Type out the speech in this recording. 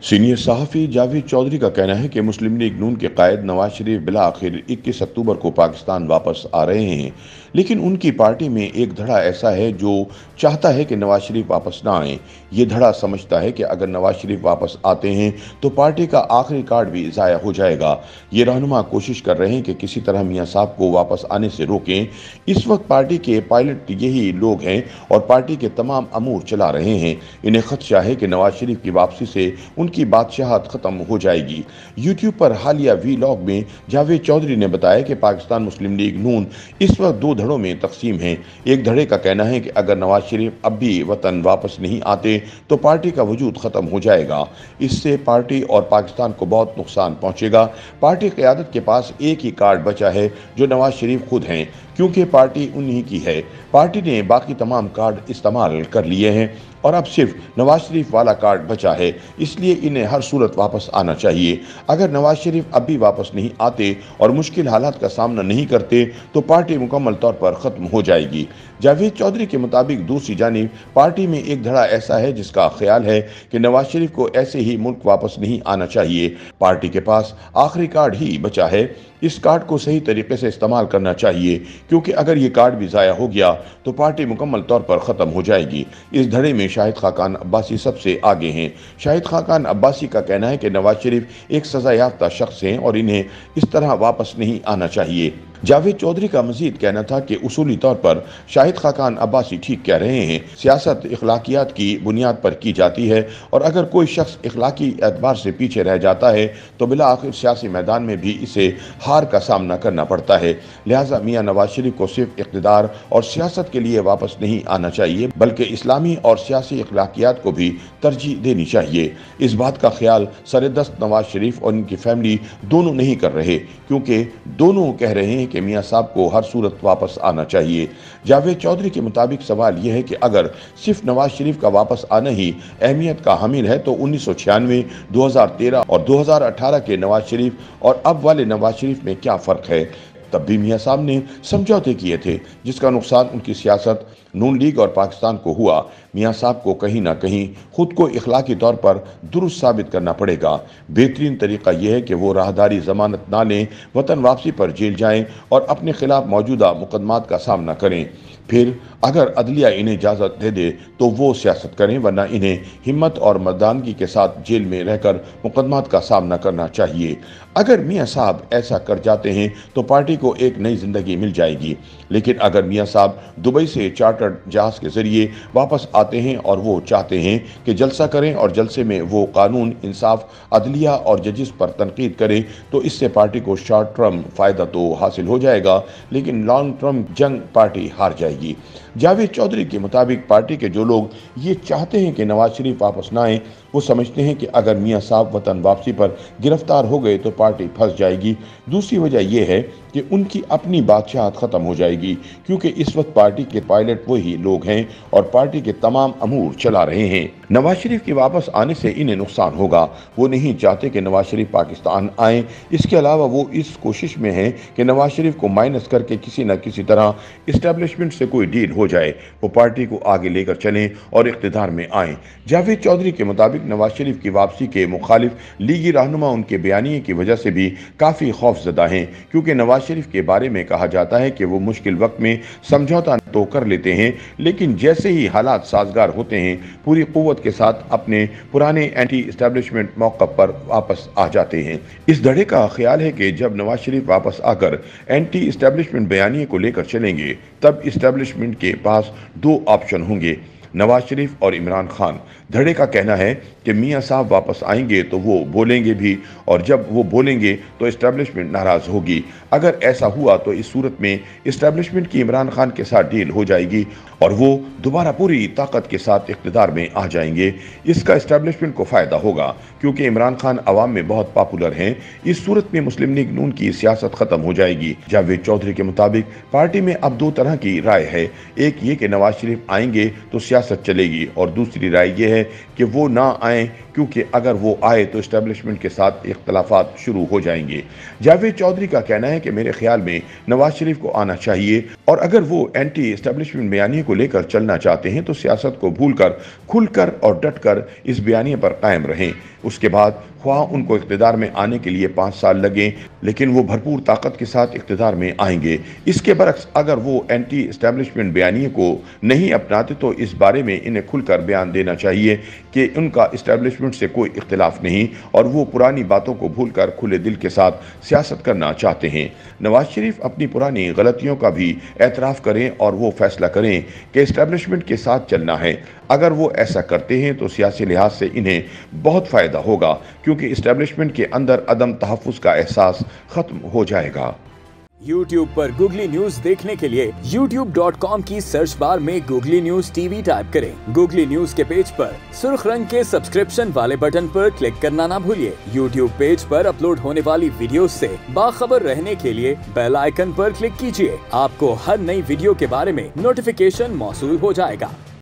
Senior सहाफ़ी जावेद चौधरी का कहना है कि मुस्लिम लीग नून के कायद नवाज शरीफ बिलाआखिर 21 अक्टूबर को पाकिस्तान वापस आ रहे हैं, लेकिन उनकी पार्टी में एक धड़ा ऐसा है जो चाहता है कि नवाज शरीफ वापस ना आए। ये धड़ा समझता है कि अगर नवाज शरीफ वापस आते हैं तो पार्टी का आखिरी कार्ड भी ज़ाया हो जाएगा। ये रहनुमा कोशिश कर रहे हैं कि किसी तरह मियाँ साहब को वापस आने से रोकें। इस वक्त पार्टी के पायलट यही लोग हैं और पार्टी के तमाम अमूर चला रहे हैं। इन्हें खदशा है कि नवाज शरीफ की वापसी से उनकी बादशाहत खत्म हो जाएगी। यूट्यूब पर हालिया वीलॉग में जावेद चौधरी ने बताया कि पाकिस्तान मुस्लिम लीग नून इस वक्त दो धड़ों में तकसीम है। एक धड़े का कहना है कि अगर नवाज शरीफ अब भी वतन वापस नहीं आते तो पार्टी का वजूद खत्म हो जाएगा। इससे पार्टी और पाकिस्तान को बहुत नुकसान पहुंचेगा। पार्टी क़यादत के पास एक ही कार्ड बचा है जो नवाज शरीफ खुद हैं, क्योंकि पार्टी उन्हीं की है। पार्टी ने बाकी तमाम कार्ड इस्तेमाल कर लिए हैं और अब सिर्फ नवाज शरीफ वाला कार्ड बचा है, इसलिए इन्हें हर सूरत वापस आना चाहिए। अगर नवाज शरीफ अब भी वापस नहीं आते और मुश्किल हालात का सामना नहीं करते तो पार्टी मुकम्मल तौर पर ख़त्म हो जाएगी। जावेद चौधरी के मुताबिक दूसरी जानिब पार्टी में एक धड़ा ऐसा है जिसका ख्याल है कि नवाज शरीफ को ऐसे ही मुल्क वापस नहीं आना चाहिए। पार्टी के पास आखिरी कार्ड ही बचा है, इस कार्ड को सही तरीके से इस्तेमाल करना चाहिए, क्योंकि अगर ये कार्ड भी ज़ाया हो गया तो पार्टी मुकम्मल तौर पर ख़त्म हो जाएगी। इस धड़े में शाहिद खाकान अब्बासी सबसे आगे हैं। शाहिद खाकान अब्बासी का कहना है कि नवाज शरीफ एक सज़ा याफ्ता शख्स हैं और इन्हें इस तरह वापस नहीं आना चाहिए। जावेद चौधरी का मजीद कहना था कि उसूली तौर पर शाहिद खाकान अब्बासी ठीक कह रहे हैं। सियासत इखलाकियात की बुनियाद पर की जाती है और अगर कोई शख्स इखलाकी एतबार से पीछे रह जाता है तो बिला आखिर सियासी मैदान में भी इसे हार का सामना करना पड़ता है। लिहाजा मियाँ नवाज शरीफ को सिर्फ इक़्तिदार और सियासत के लिए वापस नहीं आना चाहिए, बल्कि इस्लामी और सियासी इखलाकियात को भी तरजीह देनी चाहिए। इस बात का ख्याल सरदस्त नवाज शरीफ और इनकी फैमिली दोनों नहीं कर रहे, क्योंकि दोनों कह रहे हैं कि मियाँ साहब को हर सूरत वापस आना चाहिए। जावेद चौधरी के मुताबिक सवाल यह है कि अगर सिर्फ नवाज शरीफ का वापस आना ही अहमियत का हामिल है तो 1996, 2013 और 2018 के नवाज शरीफ और अब वाले नवाज शरीफ में क्या फ़र्क है। तब भी मियाँ साहब ने समझौते किए थे, जिसका नुकसान उनकी सियासत, नून लीग और पाकिस्तान को हुआ। मियाँ साहब को कहीं ना कहीं खुद को इखलाकी तौर पर दुरुस्त साबित करना पड़ेगा। बेहतरीन तरीका यह है कि वो राहदारी ज़मानत ना लें, वतन वापसी पर जेल जाएं और अपने खिलाफ मौजूदा मुकदमात का सामना करें। फिर अगर अदलिया इन्हें इजाज़त दे दे तो वो सियासत करें, वरना इन्हें हिम्मत और मर्दानगी के साथ जेल में रहकर मुकदमात का सामना करना चाहिए। अगर मियाँ साहब ऐसा कर जाते हैं तो पार्टी को एक नई ज़िंदगी मिल जाएगी, लेकिन अगर मियाँ साहब दुबई से चार्टर्ड जहाज़ के ज़रिए वापस आते हैं और वो चाहते हैं कि जलसा करें और जलसे में वो कानून, इंसाफ, अदलिया और जजिस पर तनकीद करें, तो इससे पार्टी को शॉर्ट टर्म फ़ायदा तो हासिल हो जाएगा, लेकिन लॉन्ग टर्म जंग पार्टी हार जाएगी। जावेद चौधरी के मुताबिक पार्टी के जो लोग ये चाहते हैं कि नवाज शरीफ वापस ना आए, वो समझते हैं कि अगर मियाँ साहब वतन वापसी पर गिरफ्तार हो गए तो पार्टी फंस जाएगी। दूसरी वजह यह है कि उनकी अपनी बादशाहत ख़त्म हो जाएगी, क्योंकि इस वक्त पार्टी के पायलट वही लोग हैं और पार्टी के तमाम अमूर चला रहे हैं। नवाज शरीफ के वापस आने से इन्हें नुकसान होगा। वो नहीं चाहते कि नवाज शरीफ पाकिस्तान आए। इसके अलावा वो इस कोशिश में हैं कि नवाज शरीफ को माइनस करके किसी न किसी तरह इस्टेब्लिशमेंट से कोई डील हो जाए, वो पार्टी को आगे लेकर चलें और इक़्तिदार में आएँ। जावेद चौधरी के मुताबिक नवाज शरीफ की वापसी के मुखालिफ लीगी रहनुमा उनके बयानिए की वजह से भी काफ़ी खौफजदा हैं, क्योंकि नवाज शरीफ के बारे में कहा जाता है कि वो मुश्किल वक्त में समझौता तो कर लेते हैं, लेकिन जैसे ही हालात साजगार होते हैं पूरी कुव्वत के साथ अपने पुराने एंटी इस्टेब्लिशमेंट मौक़िफ़ पर वापस आ जाते हैं। इस धड़े का ख्याल है कि जब नवाज शरीफ वापस आकर एंटी इस्टेब्लिशमेंट बयानिए को लेकर चलेंगे तब इस्टेब्लिशमेंट के पास दो ऑप्शन होंगे, नवाज शरीफ और इमरान खान। धड़े का कहना है कि मियाँ साहब वापस आएंगे तो वो बोलेंगे भी, और जब वो बोलेंगे तो इस्टेब्लिशमेंट नाराज़ होगी। अगर ऐसा हुआ तो इस सूरत में इस्टेब्लिशमेंट की इमरान खान के साथ डील हो जाएगी और वो दोबारा पूरी ताकत के साथ इक़्तिदार में आ जाएंगे। इसका इस्टेब्लिशमेंट को फ़ायदा होगा, क्योंकि इमरान खान अवाम में बहुत पॉपुलर हैं। इस सूरत में मुस्लिम लीग नून की सियासत ख़त्म हो जाएगी। जावेद चौधरी के मुताबिक पार्टी में अब दो तरह की राय है, एक ये कि नवाज शरीफ आएंगे तो सियासत चलेगी, और दूसरी राय ये है कि वो ना आएँ क्योंकि अगर वो आए तो इस्टेब्लिशमेंट के साथ इख्तलाफात शुरू हो जाएंगे। जावेद चौधरी का कहना है कि मेरे ख्याल में नवाज शरीफ को आना चाहिए और अगर वो एंटी इस्टेब्लिशमेंट बयानिए को लेकर चलना चाहते हैं तो सियासत को भूलकर खुलकर और डटकर इस बयानिए पर कायम रहें। उसके बाद ख्वाह उनको इख्तिदार में आने के लिए 5 साल लगे, लेकिन वो भरपूर ताकत के साथ इख्तिदार में आएंगे। इसके बरक्स अगर वो एंटी इस्टेब्लिशमेंट बयानिए को नहीं अपनाते तो इस बारे में इन्हें खुलकर बयान देना चाहिए कि उनका इस्टेब्लिशमेंट से कोई इख्तिलाफ नहीं और वो पुरानी बातों को भूलकर खुले दिल के साथ सियासत करना चाहते हैं। नवाज शरीफ अपनी पुरानी गलतियों का भी एतराफ़ करें और वो फैसला करें कि इस्टेब्लिशमेंट के साथ चलना है। अगर वो ऐसा करते हैं तो सियासी लिहाज से इन्हें बहुत फ़ायदा होगा, क्योंकि इस्टेब्लिशमेंट के अंदर अदम तहफ़्फ़ुज़ का एहसास ख़त्म हो जाएगा। YouTube पर गूगली न्यूज देखने के लिए youtube.com की सर्च बार में गूगली न्यूज टीवी टाइप करें। गूगली न्यूज के पेज पर सुर्ख रंग के सब्सक्रिप्शन वाले बटन पर क्लिक करना ना भूलिए। YouTube पेज पर अपलोड होने वाली वीडियोस से बाखबर रहने के लिए बेल आइकन पर क्लिक कीजिए। आपको हर नई वीडियो के बारे में नोटिफिकेशन मौसूल हो जाएगा।